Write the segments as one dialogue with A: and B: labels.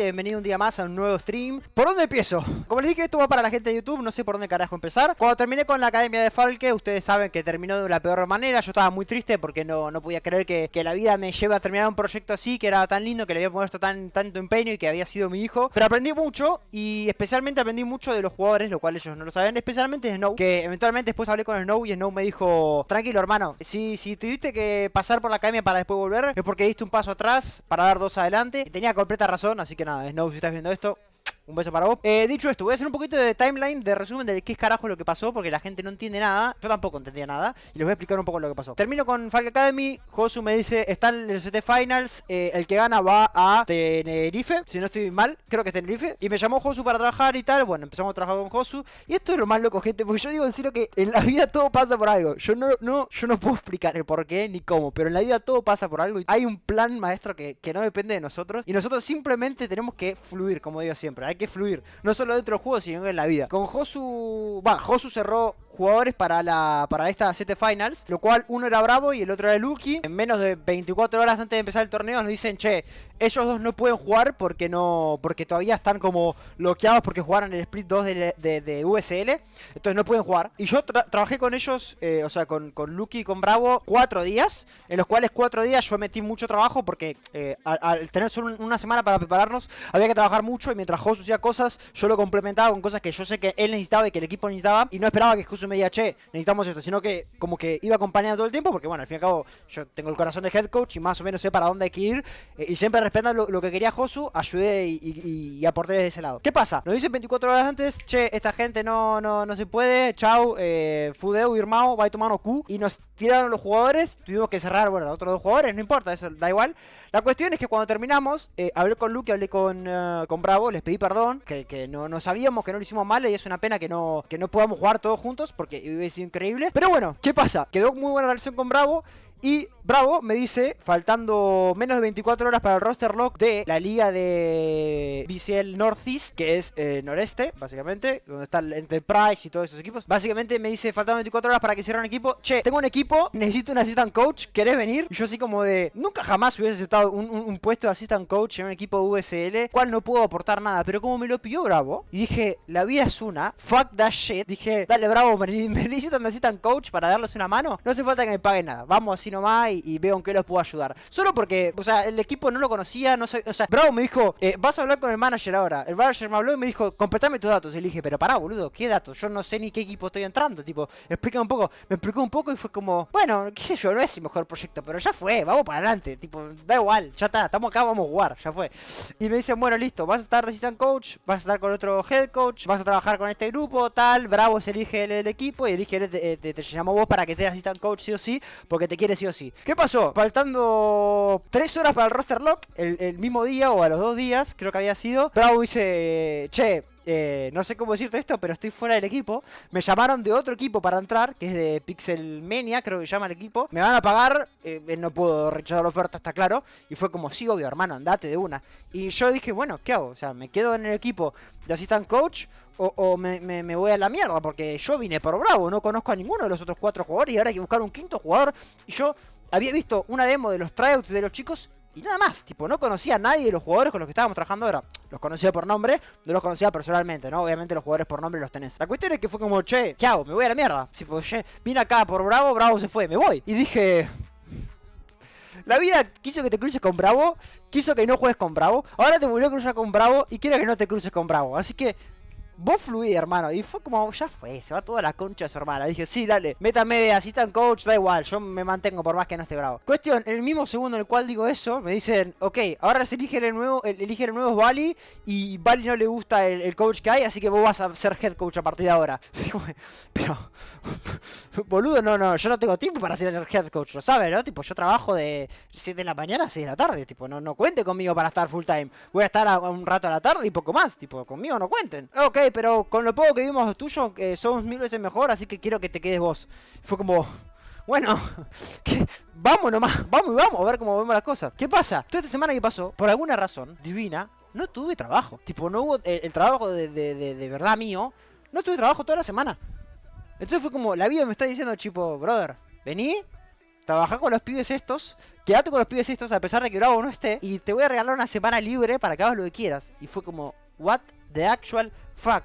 A: Bienvenido un día más a un nuevo stream. ¿Por dónde empiezo? Como les dije, esto va para la gente de YouTube, no sé por dónde carajo empezar. Cuando terminé con la academia de Falke, ustedes saben que terminó de la peor manera. Yo estaba muy triste porque no podía creer que la vida me lleve a terminar un proyecto así, que era tan lindo, que le había puesto tanto empeño y que había sido mi hijo. Pero aprendí mucho y especialmente aprendí mucho de los jugadores, lo cual ellos no lo saben. Especialmente de Snow, que eventualmente después hablé con Snow y Snow me dijo: tranquilo hermano, si tuviste que pasar por la academia para después volver, es porque diste un paso atrás para dar dos adelante. Y tenía completa razón, así que nada, Snow, si estás viendo esto, un beso para vos. Dicho esto, voy a hacer un poquito de timeline, de resumen de qué es carajo lo que pasó, porque la gente no entiende nada. Yo tampoco entendía nada. Y les voy a explicar un poco lo que pasó. Termino con Falke Academy. Josu me dice: están los CT Finals. El que gana va a Tenerife. Si no estoy mal, creo que es Tenerife. Y me llamó Josu para trabajar y tal. Bueno, empezamos a trabajar con Josu. Y esto es lo más loco, gente, porque yo digo en serio que en la vida todo pasa por algo. Yo no puedo explicar el por qué ni cómo, pero en la vida todo pasa por algo. Y hay un plan maestro que no depende de nosotros. Y nosotros simplemente tenemos que fluir, como digo siempre. Hay que fluir. No solo dentro del juego, sino en la vida. Con Josu... Josu cerró jugadores para esta CT Finals, lo cual uno era Bravo y el otro era Lucky. En menos de 24 horas antes de empezar el torneo nos dicen: che, ellos dos no pueden jugar porque todavía están como bloqueados porque jugaron el Split 2 de USL. Entonces no pueden jugar. Y yo trabajé con ellos, o sea, con Lucky y con Bravo 4 días, en los cuales 4 días yo metí mucho trabajo porque al tener solo una semana para prepararnos, había que trabajar mucho. Y mientras Josu hacía cosas, yo lo complementaba con cosas que yo sé que él necesitaba y que el equipo necesitaba. Y no esperaba que Josu me diga: che, necesitamos esto, sino que como que iba acompañando todo el tiempo, porque bueno, al fin y al cabo yo tengo el corazón de head coach y más o menos sé para dónde hay que ir, y siempre respetando lo que quería Josu, ayudé y aporté desde ese lado. ¿Qué pasa? Nos dicen 24 horas antes: che, esta gente no se puede, chau, Fudeu, Irmão, vai tomar no Q, y nos tiraron los jugadores. Tuvimos que cerrar, bueno, los otros dos jugadores, no importa, eso da igual. La cuestión es que cuando terminamos, hablé con Luke, hablé con Bravo, les pedí perdón, que no sabíamos, que no lo hicimos mal, y es una pena que no podamos jugar todos juntos, porque hubiese sido increíble. Pero bueno, ¿qué pasa? Quedó muy buena relación con Bravo. Y Bravo me dice, faltando menos de 24 horas para el roster lock de la liga de BCL Northeast, que es noreste, básicamente, donde está el Enterprise y todos esos equipos. Básicamente me dice, faltando 24 horas para que cierre un equipo: che, tengo un equipo, necesito un assistant coach, ¿querés venir? Y yo así como de, nunca jamás hubiese aceptado un puesto de assistant coach en un equipo USL, cual no puedo aportar nada. Pero como me lo pidió Bravo, y dije, la vida es una, fuck that shit. Dije, dale Bravo, me necesitan un assistant coach para darles una mano, no hace falta que me paguen nada, vamos así nomás y veo en qué los puedo ayudar. Solo porque, o sea, el equipo no lo conocía, no sé, o sea, Bravo me dijo, vas a hablar con el manager ahora. El manager me habló y me dijo, completame tus datos. Y le dije, pero pará, boludo, ¿qué datos? Yo no sé ni qué equipo estoy entrando, tipo, explícame un poco. Me explicó un poco y fue como, bueno, qué sé yo, no es el mejor proyecto, pero ya fue, vamos para adelante, tipo, da igual, ya está, estamos acá, vamos a jugar, ya fue. Y me dicen, bueno, listo, vas a estar de assistant coach, vas a estar con otro head coach, vas a trabajar con este grupo, tal. Bravo se elige el equipo y elige, te llamó vos para que te assistant coach sí o sí, porque te quiere sí o sí. ¿Qué pasó? Faltando 3 horas para el roster lock, el mismo día o a los 2 días, creo que había sido, Bravo dice, che, no sé cómo decirte esto, pero estoy fuera del equipo. Me llamaron de otro equipo para entrar, que es de Pixelmania, creo que se llama el equipo. Me van a pagar, no puedo rechazar la oferta, está claro. Y fue como, sí, obvio, hermano, andate de una. Y yo dije, bueno, ¿qué hago? O sea, ¿me quedo en el equipo de assistant coach o me voy a la mierda? Porque yo vine por Bravo, no conozco a ninguno de los otros 4 jugadores y ahora hay que buscar un quinto jugador. Y yo había visto una demo de los tryouts de los chicos y nada más, tipo, no conocía a nadie de los jugadores con los que estábamos trabajando ahora. Los conocía por nombre, no los conocía personalmente, ¿no? Obviamente los jugadores por nombre los tenés. La cuestión es que fue como, che, ¿qué hago? Me voy a la mierda. Tipo, che, vine acá por Bravo, Bravo se fue, me voy. Y dije, la vida quiso que te cruces con Bravo, quiso que no juegues con Bravo, ahora te volvió a cruzar con Bravo y quiere que no te cruces con Bravo. Así que vos fluí, hermano. Y fue como, ya fue, se va toda la concha de su hermana. Dije, sí, dale, métame de assistant coach, da igual, yo me mantengo por más que no esté Bravo. Cuestión, en el mismo segundo en el cual digo eso, me dicen, ok, ahora se elige el nuevo es Bali, y Bali no le gusta el coach que hay, así que vos vas a ser head coach a partir de ahora. Pero, boludo, no, yo no tengo tiempo para ser el head coach, lo sabes, ¿no? Tipo, yo trabajo de 7 de la mañana a 6 de la tarde, tipo, no cuente conmigo para estar full time. Voy a estar un rato a la tarde y poco más, tipo, conmigo no cuenten. Ok, pero con lo poco que vimos los tuyos, somos 1000 veces mejor, así que quiero que te quedes vos. Fue como, bueno, vamos nomás, vamos a ver cómo vemos las cosas. ¿Qué pasa? Toda esta semana que pasó, por alguna razón divina, no tuve trabajo. Tipo, no hubo el trabajo de verdad mío, no tuve trabajo toda la semana. Entonces fue como, la vida me está diciendo, tipo, brother, vení, trabajá con los pibes estos, quédate con los pibes estos a pesar de que Bravo no esté, y te voy a regalar una semana libre para que hagas lo que quieras. Y fue como, what the actual fuck.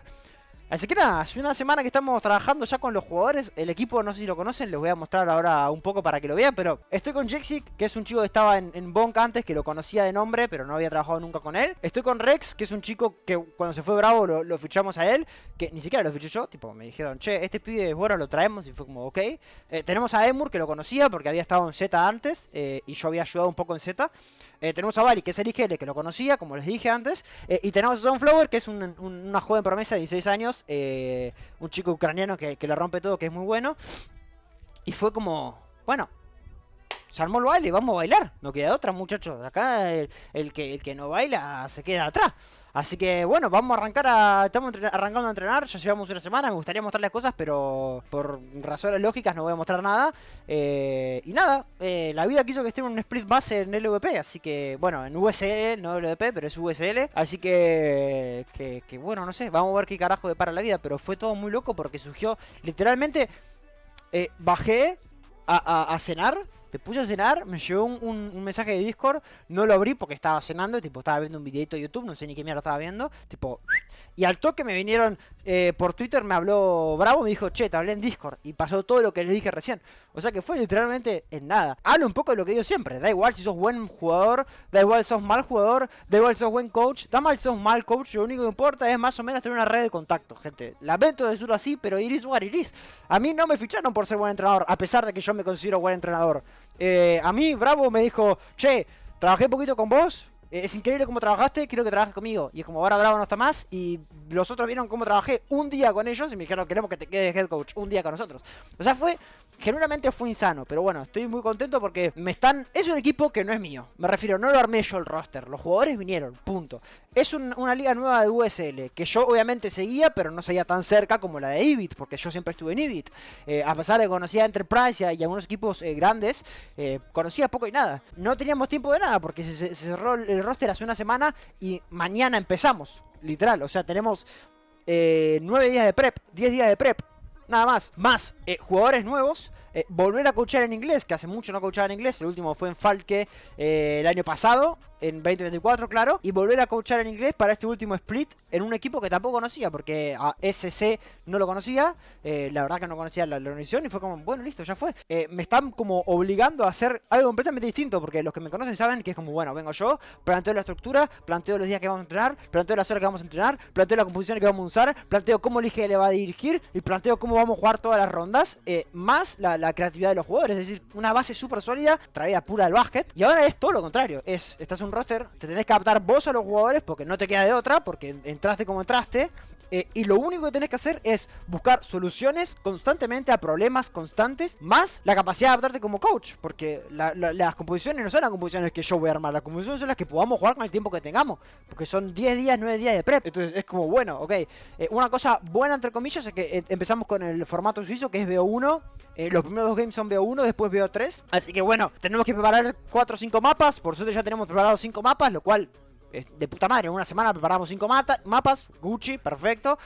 A: Así que nada, hace una semana que estamos trabajando ya con los jugadores. El equipo, no sé si lo conocen, les voy a mostrar ahora un poco para que lo vean. Pero estoy con Jexic, que es un chico que estaba en Bonk antes, que lo conocía de nombre, pero no había trabajado nunca con él. Estoy con Rex, que es un chico que cuando se fue Bravo lo fichamos a él, que ni siquiera lo fiché yo. Tipo, me dijeron, che, este pibe es bueno, lo traemos. Y fue como, ok. Tenemos a Emur, que lo conocía porque había estado en Z antes, y yo había ayudado un poco en Z. Tenemos a Bali, que es el IGL, que lo conocía, como les dije antes. Y tenemos a Sunflower, que es una joven promesa de 16 años. Un chico ucraniano que lo rompe todo, que es muy bueno. Y fue como, bueno, se armó el baile, vamos a bailar. No queda otra, muchachos. Acá el que no baila se queda atrás. Así que bueno, vamos a arrancar estamos arrancando a entrenar, ya llevamos una semana, me gustaría mostrarles cosas, pero por razones lógicas no voy a mostrar nada. Y nada, la vida quiso que esté en un split base en LVP, así que bueno, en USL, no LVP, pero es USL. Así que bueno, no sé, vamos a ver qué carajo depara la vida, pero fue todo muy loco porque surgió, literalmente, bajé a cenar. Me puse a cenar, me llegó un mensaje de Discord, no lo abrí porque estaba cenando, tipo estaba viendo un videito de YouTube, no sé ni qué mierda estaba viendo, tipo... Y al toque me vinieron por Twitter, me habló Bravo, me dijo, che, te hablé en Discord, y pasó todo lo que les dije recién. O sea que fue literalmente en nada. Hablo un poco de lo que digo siempre, da igual si sos buen jugador, da igual si sos mal jugador, da igual si sos buen coach, da mal si sos mal coach, lo único que importa es más o menos tener una red de contacto, gente. Lamento decirlo así, pero it is what it is. A mí no me ficharon por ser buen entrenador, a pesar de que yo me considero buen entrenador. A mí Bravo me dijo, che, trabajé un poquito con vos, es increíble cómo trabajaste, quiero que trabajes conmigo. Y es como ahora Bravo no está más y los otros vieron cómo trabajé un día con ellos y me dijeron, queremos que te quedes head coach un día con nosotros. O sea, genuinamente fue insano, pero bueno, estoy muy contento porque es un equipo que no es mío. Me refiero, no lo armé yo el roster, los jugadores vinieron, punto. Es una liga nueva de USL, que yo obviamente seguía, pero no seguía tan cerca como la de EVIT, porque yo siempre estuve en EVIT. A pesar de que conocía a Enterprise y algunos equipos grandes, conocía poco y nada. No teníamos tiempo de nada, porque se cerró el roster hace una semana y mañana empezamos, literal. O sea, tenemos 9 días de prep, 10 días de prep. Nada más jugadores nuevos, volver a coachar en inglés, que hace mucho no coachaba en inglés, el último fue en Falke el año pasado, en 2024 claro, y volver a coachar en inglés para este último split en un equipo que tampoco conocía, porque a SC no lo conocía, la verdad que no conocía la organización y fue como, bueno, listo, ya fue. Me están como obligando a hacer algo completamente distinto, porque los que me conocen saben que es como, bueno, vengo yo, planteo la estructura, planteo los días que vamos a entrenar, planteo las horas que vamos a entrenar, planteo la composición que vamos a usar, planteo cómo el IGL va a dirigir y planteo cómo vamos a jugar todas las rondas, más la creatividad de los jugadores, es decir, una base súper sólida, traída pura del básquet. Y ahora es todo lo contrario, estás en un roster, te tenés que adaptar vos a los jugadores porque no te queda de otra, porque entraste como entraste. Y lo único que tenés que hacer es buscar soluciones constantemente a problemas constantes, más la capacidad de adaptarte como coach, porque las composiciones no son las composiciones que yo voy a armar, las composiciones son las que podamos jugar con el tiempo que tengamos, porque son 10 días, 9 días de prep. Entonces es como, bueno, ok, una cosa buena entre comillas es que empezamos con el formato suizo, que es BO1. Los primeros 2 games son BO1, después BO3. Así que bueno, tenemos que preparar 4 o 5 mapas. Por suerte ya tenemos preparados 5 mapas, lo cual de puta madre. En una semana preparamos 5 mapas, Gucci, perfecto.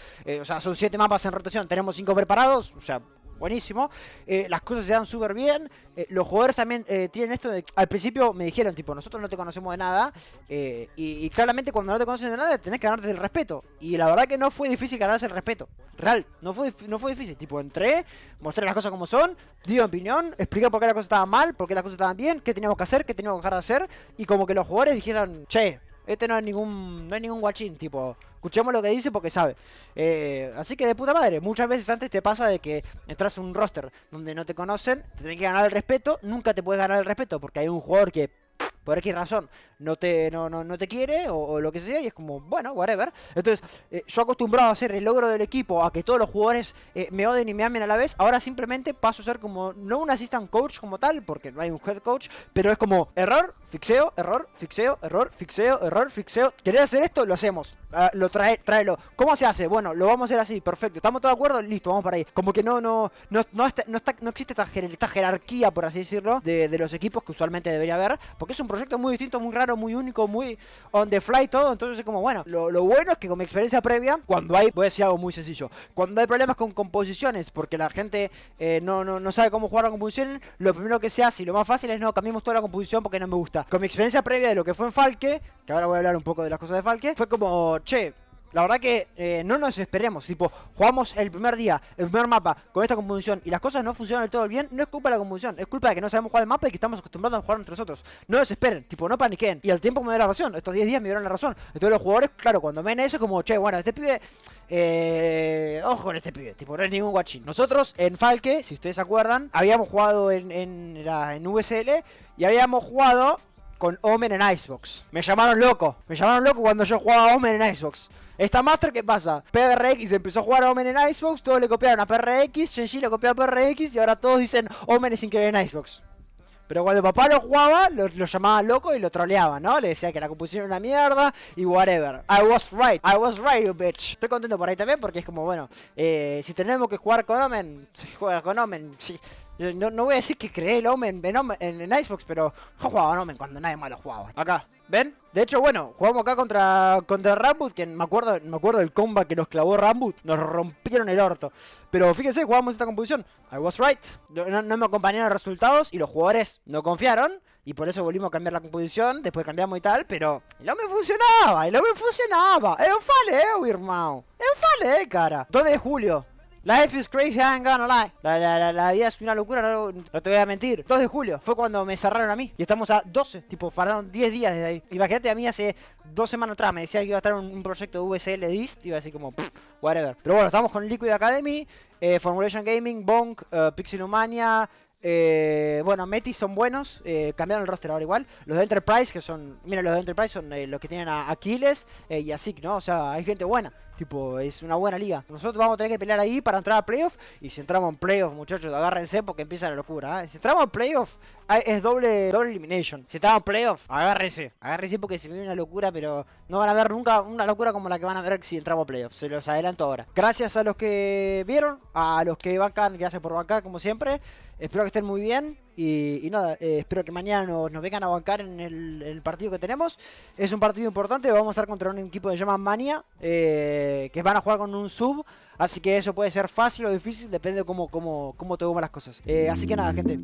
A: O sea, son 7 mapas en rotación, tenemos 5 preparados, o sea, buenísimo. Las cosas se dan súper bien. Los jugadores también tienen esto de... Al principio me dijeron, tipo, nosotros no te conocemos de nada. Y claramente cuando no te conocen de nada tenés que ganarte el respeto. Y la verdad que no fue difícil ganarse el respeto. Real, no fue difícil. Tipo, entré, mostré las cosas como son, di mi opinión, expliqué por qué las cosas estaban mal, por qué las cosas estaban bien, qué teníamos que hacer, qué teníamos que dejar de hacer. Y como que los jugadores dijeron, che, este no es ningún guachín, tipo, escuchemos lo que dice porque sabe. Así que de puta madre, muchas veces antes te pasa de que entras en un roster donde no te conocen, te tenés que ganar el respeto, nunca te puedes ganar el respeto porque hay un jugador que por X razón no te quiere o lo que sea, y es como, bueno, whatever. Entonces, yo acostumbrado a hacer el logro del equipo, a que todos los jugadores me odien y me amen a la vez, ahora simplemente paso a ser como, no un assistant coach como tal, porque no hay un head coach, pero es como, error, fixeo, error, fixeo, error, fixeo, error, fixeo. ¿Querés hacer esto? Lo hacemos. tráelo. ¿Cómo se hace? Bueno, lo vamos a hacer así, perfecto. ¿Estamos todos de acuerdo? Listo, vamos para ahí. Como que no existe esta jerarquía, por así decirlo, de los equipos que usualmente debería haber. Porque es un proyecto muy distinto, muy raro, muy único, muy on the fly todo. Entonces es como, bueno, lo bueno es que con mi experiencia previa, cuando hay, voy a decir algo muy sencillo, cuando hay problemas con composiciones, porque la gente no sabe cómo jugar la composición, lo primero que se hace y lo más fácil es no, cambiemos toda la composición porque no me gusta. Con mi experiencia previa de lo que fue en Falke, que ahora voy a hablar un poco de las cosas de Falke, fue como, che, la verdad que no nos esperemos, tipo, jugamos el primer día, el primer mapa con esta composición y las cosas no funcionan del todo bien, no es culpa de la composición, es culpa de que no sabemos jugar el mapa y que estamos acostumbrados a jugar entre nosotros. No desesperen, tipo, no paniquen. Y al tiempo me dio la razón, estos 10 días me dieron la razón. Entonces los jugadores, claro, cuando ven eso, como, che, bueno, este pibe, ojo con este pibe, tipo, no es ningún guachín. Nosotros en Falke, si ustedes se acuerdan, habíamos jugado en VSL y habíamos jugado con Omen en Icebox. Me llamaron loco cuando yo jugaba a Omen en Icebox. Esta Master, ¿qué pasa? PRX empezó a jugar a Omen en Icebox, todos le copiaron a PRX, Shenji le copió a PRX y ahora todos dicen Omen es increíble en Icebox. Pero cuando papá lo jugaba, lo llamaba loco y lo troleaba, ¿no? Le decía que la composición era una mierda y whatever. I was right, you bitch. Estoy contento por ahí también porque es como, bueno, si tenemos que jugar con Omen, se juega con Omen. Sí. No voy a decir que creé el Omen en Icebox, pero yo jugaba en Omen cuando nadie más lo jugaba. Acá, ¿ven? De hecho, bueno, jugamos acá contra Rambut, que me acuerdo del combat que nos clavó Rambut. Nos rompieron el orto. Pero fíjense, jugamos esta composición. I was right. No me acompañaron los resultados y los jugadores no confiaron. Y por eso volvimos a cambiar la composición. Después cambiamos y tal, pero el Omen funcionaba. Es un faleo, hermano. Es un faleo, cara. 2 de julio. Life is crazy, I ain't gonna lie. La vida es una locura, no te voy a mentir. 2 de julio fue cuando me cerraron a mí. Y estamos a 12, tipo, pararon 10 días desde ahí. Imagínate, a mí hace 2 semanas atrás me decía que iba a estar un proyecto de VSL Dist. Iba así como, whatever. Pero bueno, estamos con Liquid Academy, Formulation Gaming, Bonk, Pixelumania. Bueno, Metis son buenos, cambiaron el roster ahora igual. Los de Enterprise, que son, miren, los de Enterprise son los que tienen a Aquiles y a Zeke, ¿no? O sea, hay gente buena. Tipo, es una buena liga. Nosotros vamos a tener que pelear ahí para entrar a playoff. Y si entramos en playoff, muchachos, agárrense porque empieza la locura, ¿eh? Si entramos en playoff, es doble elimination. Si estamos en playoff, agárrense porque se viene una locura, pero no van a ver nunca una locura como la que van a ver si entramos a playoff. Se los adelanto ahora. Gracias a los que vieron, a los que bancan, gracias por bancar como siempre. Espero que estén muy bien. Y nada, espero que mañana nos vengan a bancar en el partido que tenemos. Es un partido importante, vamos a estar contra un equipo que se llama Mania, que van a jugar con un sub. Así que eso puede ser fácil o difícil, depende de cómo tomemos las cosas. Así que nada, gente.